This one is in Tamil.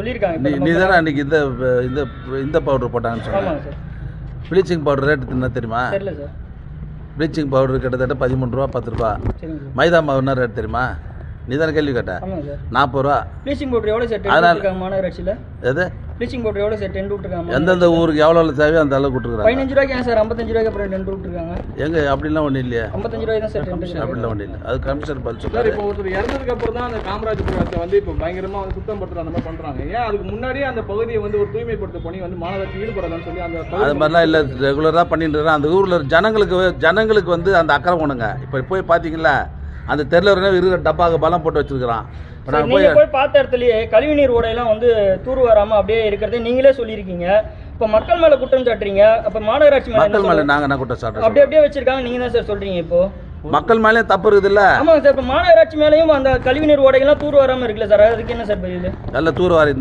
சொல்லியிருக்காங்க. நீ தானே அன்றைக்கி இந்த பவுடர் போட்டாங்கன்னு சொன்னாங்க சார். ப்ளீச்சிங் பவுடர் ரேட்டு என்ன தெரியுமா? தெரியல சார். ப்ளீச்சிங் பவுடர் கிட்டத்தட்ட 13 ரூபா 10 ரூபா. சரிங்க சார். மைதா மாவு என்ன ரேட் தெரியுமா? நீ தானே கேள்வி கேட்ட? ஆமாங்க சார். 40 ரூபா. ப்ளீச்சிங் பவுடர் எவ்வளோ சார் டென் இருக்காங்க மாநகராட்சியில்? எது ப்ளீச்சிங் பவுடர் எவ்வளோ சார் 10 விட்டுருக்காங்க? எந்தெந்த ஊருக்கு எவ்வளோ தேவையோ அந்த அளவுக்கு விட்டுருக்காங்க. 15 ரூபாய்க்கு ஏன் சார் 55 ரூபாய்க்கு அப்புறம் 10 விட்டுருக்காங்க? எங்க அப்படிலாம் ஒன்றும் இல்லையா? 55 ரூபாய் தான் சார் 10. அப்படிலாம் ஒன்றும் இல்லை. அது கமிஷனர் பதில் சார் சொல்றாரு. இப்போ ஒருத்தர் இறந்ததுக்கு அப்புறம் தான் அந்த காமராஜபுரத்தை வந்து இப்போ பயங்கரமாக வந்து சுத்தம் படுத்துற அந்த மாதிரி பண்ணுறாங்க. ஏன் அதுக்கு முன்னாடியே அந்த பகுதியை வந்து ஒரு தூய்மைப்படுத்த பணி வந்து மாநகராட்சி ஈடுபடலாம்னு சொல்லி அந்த அது மாதிரிலாம் இல்லை, ரெகுலராக பண்ணிட்டு இருக்கேன். அந்த ஊரில் ஜனங்களுக்கு வந்து அந்த அக்கறை ஒண்ணுங்க. இப்போ போய் பார்த்தீங்களா அந்த தெருல இருக்கிற டப்பாக பலம் போட்டு வச்சிருக்கிறான். இப்போ நான் நீங்க போய் பார்த்த இடத்துலயே கழிவுநீர் ஓடையெல்லாம் வந்து தூர் வராம அப்படியே இருக்கிறதே நீங்களே சொல்லியிருக்கீங்க. இப்போ மக்கள் மேல குற்றம் சாட்டுறீங்க. அப்ப மாநகராட்சி மக்கள் மேலே நாங்கள் என்ன குற்றம் சாட்டுறோம்? அப்படியே வச்சிருக்காங்க. நீங்க தான் சார் சொல்றீங்க. இப்போ மக்கள் மேலே தப்பு இருக்குது இல்லை? ஆமாங்க சார். இப்போ மாநகராட்சி மேலேயும் அந்த கழிவுநீர் ஓடைகள்லாம் தூர் வராம இருக்குல்ல சார், அதுக்கு என்ன சார் பதில்? நல்ல தூர் வாரி